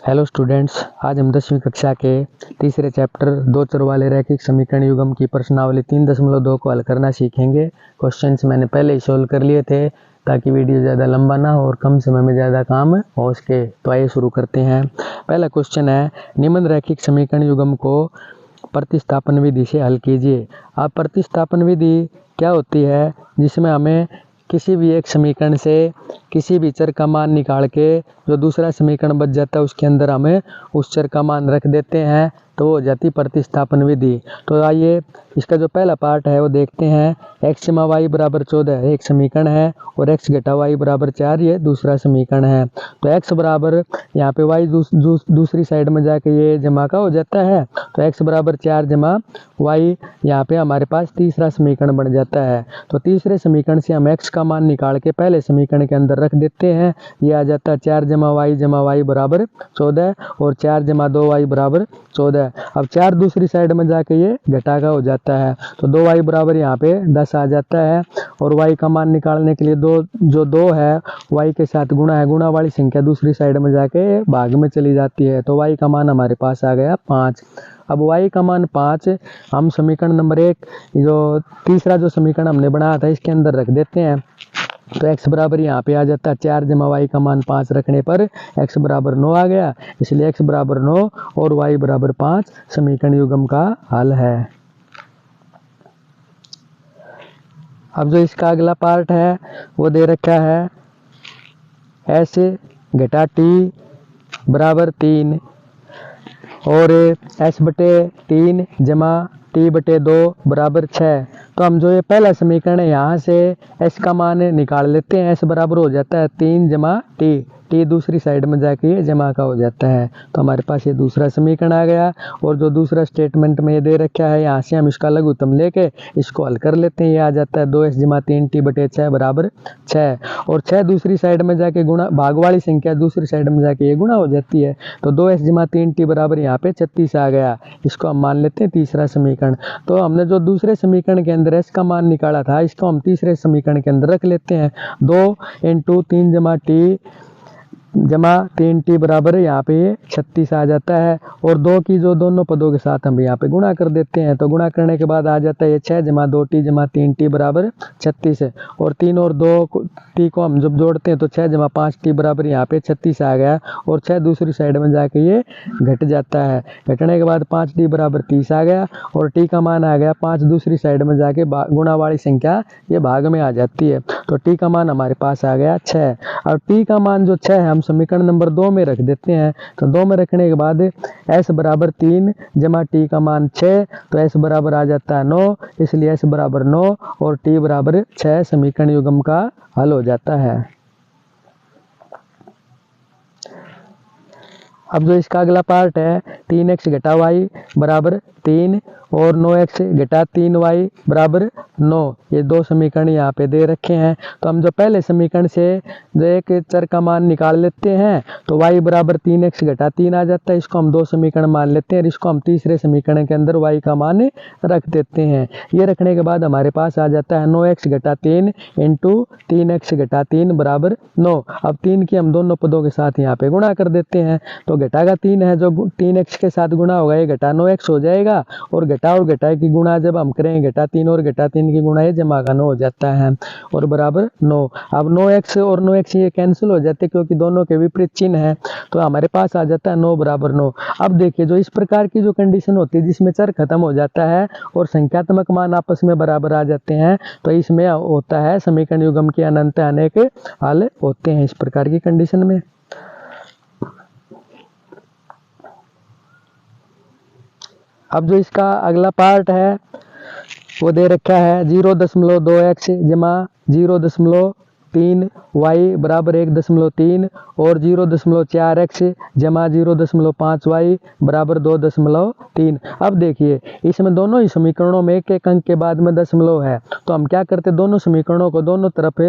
Hello students, आज हम 10वीं कक्षा के तीसरे चैप्टर दो चर वाले रैखिक समीकरण युग्म की प्रश्नावली 3.2 को हल करना सीखेंगे। क्वेश्चंस मैंने पहले ही सोल्व कर लिए थे ताकि वीडियो ज़्यादा लंबा ना हो और कम समय में ज़्यादा काम हो सके। तो आइए शुरू करते हैं। पहला क्वेश्चन है, निम्न रैखिक समीकरण युग्म को प्रतिस्थापन विधि से हल कीजिए। अब प्रतिस्थापन विधि क्या होती है, जिसमें हमें किसी भी एक समीकरण से किसी भी चर का मान निकाल के जो दूसरा समीकरण बच जाता है उसके अंदर हमें उस चर का मान रख देते हैं, तो वो हो जाती प्रतिस्थापन विधि। तो आइए इसका जो पहला पार्ट है वो देखते हैं। x जमा वाई बराबर 14 एक समीकरण है और x घटा वाई बराबर 4 ये दूसरा समीकरण है। तो x बराबर यहाँ पे y दूसरी साइड में जाके ये जमा का हो जाता है, तो x बराबर 4 जमा y यहाँ पे हमारे पास तीसरा समीकरण बन जाता है। तो तीसरे समीकरण से हम x का मान निकाल के पहले समीकरण के अंदर रख देते हैं। ये आ जाता है 4 जमा y बराबर 14 और 4 जमा 2y बराबर 14। अब 4 दूसरी साइड में जाके ये घटा का हो जाता है, तो 2y बराबर यहाँ पे 10 आ जाता है। और y का मान निकालने के लिए जो 2 है y के साथ गुणा है, गुणा वाली संख्या दूसरी साइड में जाके भाग में चली जाती है, तो y का मान हमारे पास आ गया 5। अब y का मान 5 हम समीकरण नंबर 1 जो तीसरा जो समीकरण हमने बनाया था इसके अंदर रख देते हैं। तो x बराबर यहाँ पे आ जाता है 4 जमा वाई का मान 5 रखने पर x बराबर 9 आ गया, इसलिए x बराबर 9 और y बराबर 5 समीकरण युग्म का हल है। अब जो इसका अगला पार्ट है वो दे रखा है s घटा t बराबर 3 और s बटे 3 जमा t बटे 2 बराबर 6। तो हम जो ये पहला समीकरण है यहाँ से s का मान निकाल लेते हैं। s बराबर हो जाता है 3 जमा t दूसरी साइड में जाके ये जमा का हो जाता है, तो हमारे पास ये दूसरा समीकरण आ गया। और जो दूसरा स्टेटमेंट में ये दे रखा है यहाँ से हम इसका लघुत्तम लेके इसको हल कर लेते हैं। ये आ जाता है 2s जमा 3t बटे 6 बराबर 6 और 6 दूसरी साइड में जाके गुणा, भाग वाली संख्या दूसरी साइड में जाके ये गुणा हो जाती है, तो 2s जमा 3t बराबर यहाँ पे 36 आ गया। इसको हम मान लेते हैं तीसरा समीकरण। तो हमने जो दूसरे समीकरण के अंदर s का मान निकाला था इसको हम तीसरे समीकरण के अंदर रख लेते हैं। 2 × 3 जमा t जमा 3t बराबर यहाँ पे 36 आ जाता है। और 2 की जो दोनों पदों के साथ हम यहाँ पे गुणा कर देते हैं, तो गुणा करने के बाद आ जाता है ये 6 जमा 2t जमा 3t बराबर 36 है। और 3 और 2t को हम जब जोड़ते हैं तो 6 जमा 5t बराबर यहाँ पे 36 आ गया। और 6 दूसरी साइड में जाके ये घट जाता है, घटने के बाद 5t बराबर 30 आ गया और t का मान आ गया 5 दूसरी साइड में जाके गुणा वाली संख्या ये भाग में आ जाती है, तो t का मान हमारे पास आ गया 6। और t का मान जो 6 है हम समीकरण नंबर 2 में रख देते हैं। तो 2 में रखने के बाद s बराबर 3 जमा t का मान 6, तो s बराबर आ जाता है 9, इसलिए s बराबर 9 और t बराबर 6 समीकरण युग्म का हल हो जाता है। अब जो इसका अगला पार्ट है 3x घटा वाई बराबर 3 और 9x घटा 3y बराबर 9, ये दो समीकरण यहाँ पे दे रखे हैं। तो हम जो पहले समीकरण से जो एक चर का मान निकाल लेते हैं, तो y बराबर 3x घटा 3 आ जाता है। इसको हम दो समीकरण मान लेते हैं और इसको हम तीसरे समीकरण के अंदर y का मान रख देते हैं। ये रखने के बाद हमारे पास आ जाता है 9x घटा 3 × 3x घटा 3 बराबर 9। अब 3 की हम दोनों पदों के साथ यहाँ पे गुणा कर देते हैं, तो घटा का 3 है जो 3x के साथ गुणा होगा ये घटा 9x हो जाएगा। और घटा की गुणा जब हम करेंगे घटा 3 और घटा 3 की गुणा ये जमा का 9 हो जाता है और बराबर 9। अब 9x और 9x ये कैंसिल हो जाते क्योंकि दोनों के विपरीत चिन्ह है, तो हमारे पास आ जाता है 9 बराबर 9। अब देखिए जो इस प्रकार की जो कंडीशन होती है जिसमें चर खत्म हो जाता है और संख्यात्मक मान आपस में बराबर आ जाते हैं, तो इसमें होता है समीकरण युग्म के अनंत अनेक हल होते हैं इस प्रकार की कंडीशन में। अब जो इसका अगला पार्ट है वो दे रखा है 0.2x जमा 0.3y बराबर 1.3 और 0.4x जमा 0.5y बराबर 2.3। अब देखिए इसमें दोनों ही समीकरणों में एक एक अंक के बाद में दशमलव है, तो हम क्या करते हैं दोनों समीकरणों को दोनों तरफ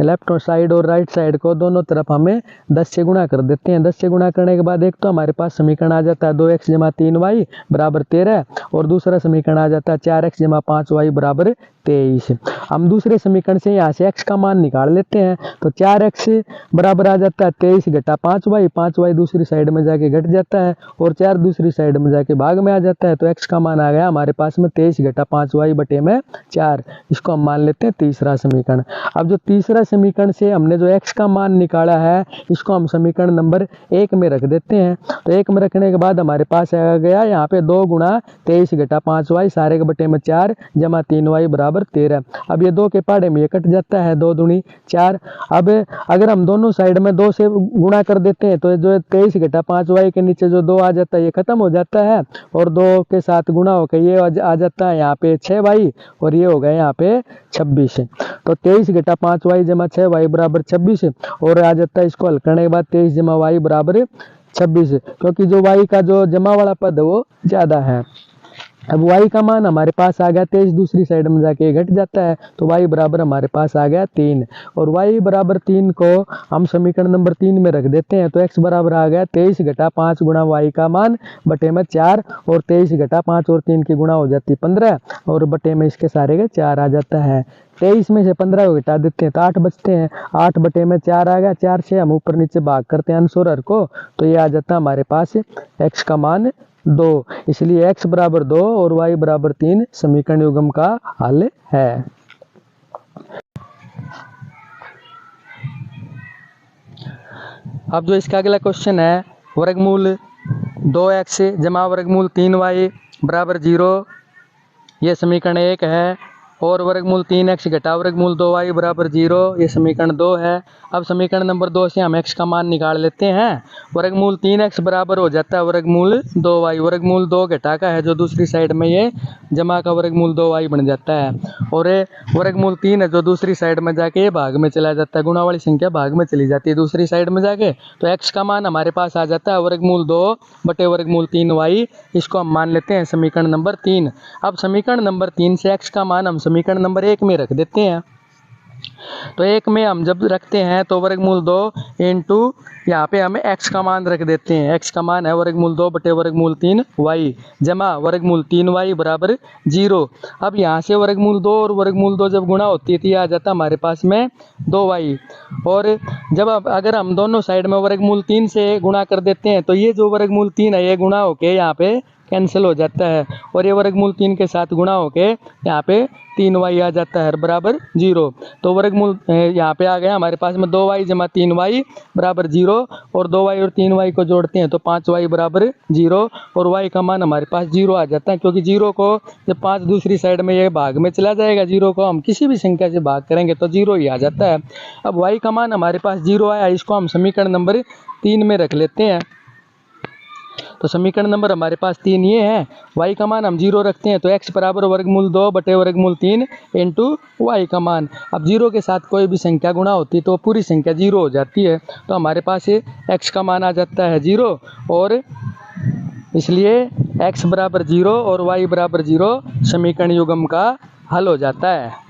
लेफ्ट साइड और राइट साइड को दोनों तरफ हमें 10 से गुणा कर देते हैं। 10 से गुणा करने के बाद एक तो हमारे पास समीकरण आ जाता है 2x जमा 3y बराबर 13 और दूसरा समीकरण आ जाता है 4x जमा 5y बराबर 23। हम दूसरे समीकरण से यहाँ से x का मान निकाल लेते हैं, तो 4x बराबर आ जाता है 23 घटा 5y, 5y दूसरी साइड में जाके घट जाता है और 4 दूसरी साइड में जाके भाग में आ जाता है, तो x का मान आ गया हमारे पास में 23 घटा 5y बटे में 4। इसको हम मान लेते हैं तीसरा समीकरण। अब जो तीसरा समीकरण से हमने जो x का मान निकाला है, इसको हम समीकरण नंबर 1 में रख देते हैं। तो 1 में रखने के बाद हमारे पास आ गया यहाँ पे 2 गुणा 23 घटा 5y सारे के बटे में 4 जमा 3y बराबर 13। अब ये 2 के पहाड़े में ये कट जाता है, 2 दूनी 4। अब अगर हम दोनों साइड में 2 से गुणा कर देते हैं तो जो 23 घटा 5y के नीचे जो 2 आ जाता है ये खत्म हो जाता है और 2 के साथ गुणा होकर ये आ जाता है यहाँ पे 6y और ये हो गया यहाँ पे 26। तो 23 घटा 5y जमा 6y बराबर 26 और आ जाता है इसको हल करने के बाद 23 जमा y बराबर 26, क्योंकि जो y का जो जमा वाला पद है वो ज़्यादा है। अब y का मान हमारे पास आ गया 23, दूसरी साइड में जाके घट जाता है, तो y बराबर हमारे पास आ गया 3 और y बराबर 3 को हम समीकरण नंबर 3 में रख देते हैं। तो x बराबर आ गया 23 घटा 5 गुणा y का मान बटे में 4 और 23 घटा 5 और 3 की गुणा हो जाती है 15 और बटे में इसके सारे के 4 आ जाता है। 23 में से 15 को घटा देते हैं तो 8 बचते हैं, 8 बटे में 4 आ गया। 4 से हम ऊपर नीचे भाग करते हैं अंश और हर को, तो ये आ जाता है हमारे पास x का मान 2। इसलिए x बराबर 2 और y बराबर 3 समीकरण युग्म का हल है। अब जो इसका अगला क्वेश्चन है, वर्गमूल 2x जमा वर्गमूल 3y बराबर 0, ये समीकरण 1 है। और वर्गमूल 3x घटा वर्गमूल 2y बराबर 0, ये समीकरण 2 है। अब समीकरण नंबर 2 से हम x का मान निकाल लेते हैं। वर्गमूल 3x बराबर हो जाता है वर्गमूल 2y, वर्गमूल 2 घटा का है जो दूसरी साइड में ये जमा का वर्गमूल 2y बन जाता है और वर्गमूल 3 है जो दूसरी साइड में जाके ये भाग में चला जाता है, गुणा वाली संख्या भाग में चली जाती है दूसरी साइड में जाके, तो x का मान हमारे पास आ जाता है वर्गमूल 2 बटे वर्गमूल 3y। इसको हम मान लेते हैं समीकरण नंबर 3। अब समीकरण नंबर 3 से x का मान हम समीकरण नंबर 1 में रख देते हैं। तो 1 में हम जब रखते हैं तो वर्गमूल 2 इंटू यहाँ पे हमें x का मान रख देते हैं। x का मान है वर्गमूल 2 बटे वर्गमूल 3y जमा वर्गमूल 3y बराबर 0। अब यहाँ से वर्गमूल 2 और वर्गमूल 2 जब गुणा होती है तो ये आ जाता है हमारे पास में 2y। और जब अगर हम दोनों साइड में वर्गमूल 3 से गुणा कर देते हैं तो ये जो वर्गमूल 3 है ये गुणा होके यहाँ पे कैंसिल हो जाता है और ये वर्गमूल 3 के साथ गुणा होके यहाँ पे 3y आ जाता है बराबर 0। तो वर्गमूल यहाँ पे आ गया हमारे पास में 2y जमा 3y बराबर 0 और 2y और 3y को जोड़ते हैं तो 5y बराबर 0 और y का मान हमारे पास 0 आ जाता है, क्योंकि 0 को जब 5 दूसरी साइड में ये भाग में चला जाएगा, 0 को हम किसी भी संख्या से भाग करेंगे तो 0 ही आ जाता है। अब y का मान हमारे पास 0 आया, इसको हम समीकरण नंबर 3 में रख लेते हैं। तो समीकरण नंबर हमारे पास 3 ये है, y का मान हम 0 रखते हैं तो x बराबर वर्गमूल 2 बटे वर्गमूल 3 इंटू y का मान। अब 0 के साथ कोई भी संख्या गुणा होती है तो पूरी संख्या 0 हो जाती है, तो हमारे पास ये x का मान आ जाता है 0 और इसलिए x बराबर 0 और y बराबर 0 समीकरण युग्म का हल हो जाता है।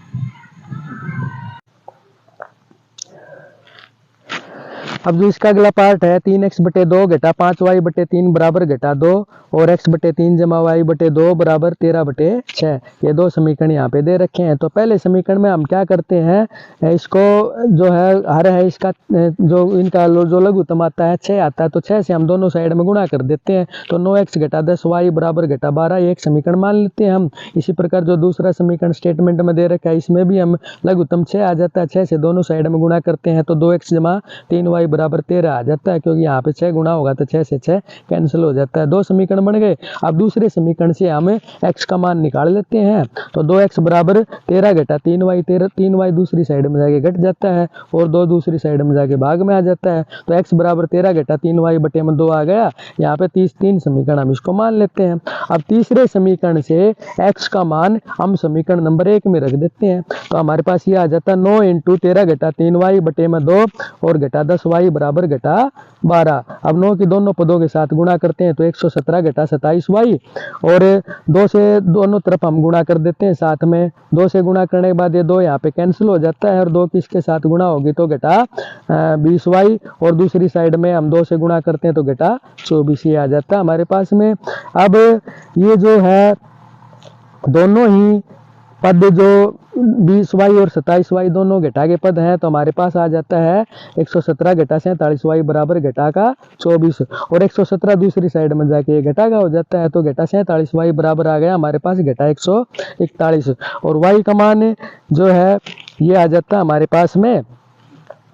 अब जो इसका अगला पार्ट है 3x बटे 2 घटा 5y बटे 3 बराबर घटा 2 और x बटे 3 जमा y बटे 2 बराबर 13 बटे 6, ये दो समीकरण यहाँ पे दे रखे हैं। तो पहले समीकरण में हम क्या करते हैं, इसको जो है हर है इसका जो इनका जो लघुत्तम आता है 6 आता है, तो 6 से हम दोनों साइड में गुणा कर देते हैं तो 9x घटा 10y बराबर घटा 12, ये एक समीकरण मान लेते हैं हम। इसी प्रकार जो दूसरा समीकरण स्टेटमेंट में दे रखा है इसमें भी हम लघुत्तम 6 आ जाता है, 6 से दोनों साइड में गुणा करते हैं तो 2x जमा 3y बराबर 13 आ जाता है, क्योंकि यहाँ पे 6 गुणा होगा तो 6 से 6 कैंसिल हो जाता है। दो समीकरण बन गए। अब दूसरे समीकरण से हम x का मान निकाल लेते हैं तो 2x बराबर 13 घटा 3y, 3y दूसरी साइड में जाके घट जाता है और 2 दूसरी साइड में जाके भाग में आ जाता है, तो x बराबर 13 घटा 3y बटे में 2 आ गया। यहाँ पे 3 समीकरण हम इसको मान लेते हैं। अब तीसरे समीकरण से x का मान हम समीकरण नंबर 1 में रख देते हैं तो हमारे पास ये आ जाता है 9 इंटू 13 घटा 3y बटे में 2 और घटा 10y बराबर घटा 12। अब 9 की दोनों पदों के साथ गुणा करते हैं तो 117 घटा 27y और 2 से दोनों तरफ हम गुणा कर देते हैं साथ में। 2 से गुणा करने के बाद ये 2 यहाँ पे कैंसिल हो जाता है और 2 किसके साथ गुणा होगी तो घटा 20y और दूसरी साइड में हम 2 से गुणा करते हैं तो घटा 24 ही आ जाता है हमारे पास में। अब ये जो है दोनों ही पद जो 20y और 27y दोनों घटा के पद हैं, तो हमारे पास आ जाता है 117 घटा 47y बराबर घटा का 24, और 117 दूसरी साइड में जाके ये घटा का हो जाता है, तो घटा 47y बराबर आ गया हमारे पास घटा 141, और y का मान जो है ये आ जाता है हमारे पास में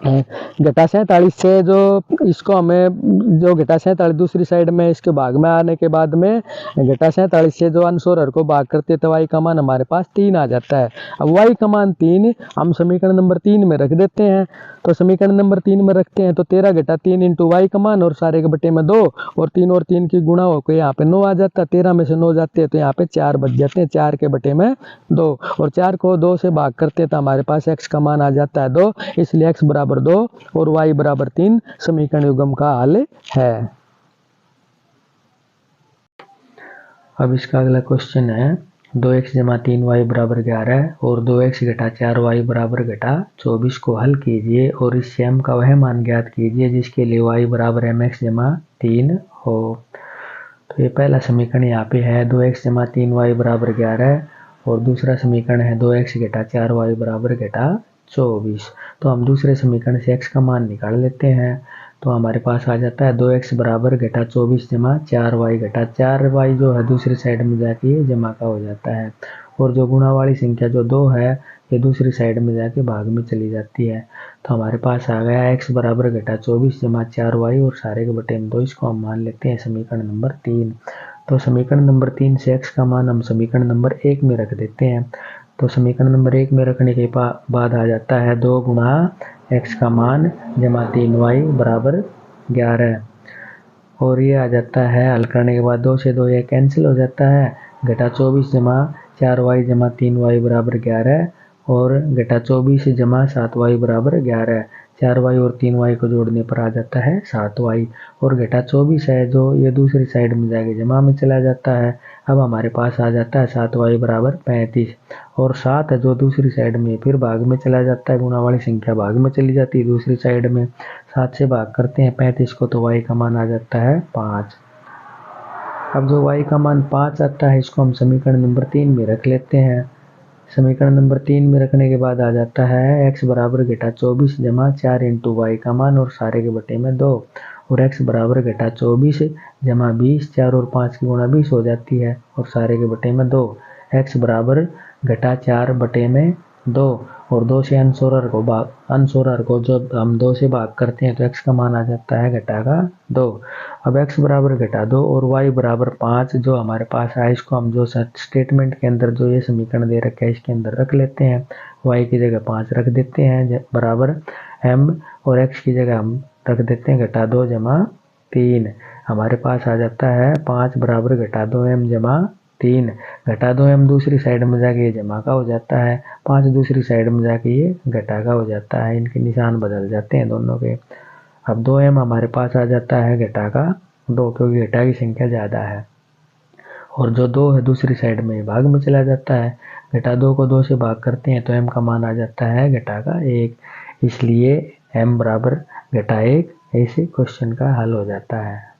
घटा 47 से, जो इसको हमें जो घटा 47 दूसरी साइड में इसके भाग में आने के बाद में घटा 47 से जो अंश और हर को भाग करते तो y का मान हमारे पास 3 आ जाता है। अब y का मान 3 हम समीकरण नंबर 3 में रख देते हैं, तो समीकरण नंबर 3 में रखते हैं तो 13 घटा 3 इंटू y का मान और सारे के बटे में 2, और 3 और 3 की गुणा होकर यहाँ पे 9 आ जाता है, 13 में से 9 जाते हैं तो यहाँ पे 4 बच जाते हैं, 4 के बटे में 2, और 4 को 2 से भाग करते हैं तो हमारे पास x का मान आ जाता है 2, इसलिए x बराबर 2 और y बराबर 3 समीकरण युग्म का हल है। अब इसका अगला क्वेश्चन है 2x जमा 3y बराबर 11 और 2x घटा 4y बराबर घटा 24 को हल कीजिए और इस m का वह मान ज्ञात कीजिए जिसके लिए y बराबर mx जमा 3 हो। तो ये पहला समीकरण यहाँ पे है 2x जमा 3y बराबर 11 और दूसरा समीकरण है 2x घटा 4y बराबर घटा 24। तो हम दूसरे समीकरण से x का मान निकाल लेते हैं, तो हमारे पास आ जाता है 2x बराबर घटा 24 जमा 4y घटा 4y जो है दूसरी साइड में जाके ये जमा का हो जाता है, और जो गुणा वाली संख्या जो 2 है ये दूसरी साइड में जाके भाग में चली जाती है, तो हमारे पास आ गया x बराबर घटा 24 जमा 4y और सारे के बटे में 2, इसको हम मान लेते हैं समीकरण नंबर 3। तो समीकरण नंबर 3 से x का मान हम समीकरण नंबर 1 में रख देते हैं, तो समीकरण नंबर 1 में रखने के बाद आ जाता है 2 गुणा x का मान जमा 3y बराबर 11, और ये आ जाता है हल करने के बाद 2 से 2 ये कैंसिल हो जाता है, घटा 24 जमा 4y जमा 3y बराबर 11 और घटा 24 जमा 7y बराबर 11, 4y और 3y को जोड़ने पर आ जाता है 7y, और घटा 24 है जो ये दूसरी साइड में जाके जमा में चला जाता है। अब हमारे पास आ जाता है 7y बराबर 35, और 7 है जो दूसरी साइड में फिर भाग में चला जाता है, गुणा वाली संख्या भाग में चली जाती है दूसरी साइड में, 7 से भाग करते हैं 35 को तो y का मान आ जाता है 5। अब जो y का मान 5 आता है इसको हम समीकरण नंबर 3 में रख लेते हैं, समीकरण नंबर 3 में रखने के बाद आ जाता है x बराबर घटा 24 जमा 4 इंटू y का मान और सारे के बटे में 2, और x बराबर घटा 24 जमा 20, 4 और 5 की गुणा 20 हो जाती है और सारे के बटे में 2, x बराबर घटा 4 बटे में 2, और 2 से अंश और हर को जब हम 2 से भाग करते हैं तो x का मान आ जाता है घटा का 2। अब x बराबर घटा 2 और y बराबर 5 जो हमारे पास है इसको हम जो स्टेटमेंट के अंदर जो ये समीकरण दे रखा है इसके अंदर रख लेते हैं, y की जगह 5 रख देते हैं बराबर m, और x की जगह हम रख देते हैं घटा 2 जमा 3, हमारे पास आ जाता है 5 बराबर घटा 2m जमा 3, घटा 2m दूसरी साइड में जाके ये जमा का हो जाता है, 5 दूसरी साइड में जाके ये घटा का हो जाता है, इनके निशान बदल जाते हैं दोनों के। अब 2m हमारे पास आ जाता है घटा का 2 क्योंकि घटा की संख्या ज़्यादा है, और जो 2 है दूसरी साइड में भाग में चला जाता है, घटा 2 को 2 से भाग करते हैं तो m का मान आ जाता है घटा का 1, इसलिए m बराबर घटा 1 ऐसे क्वेश्चन का हल हो जाता है।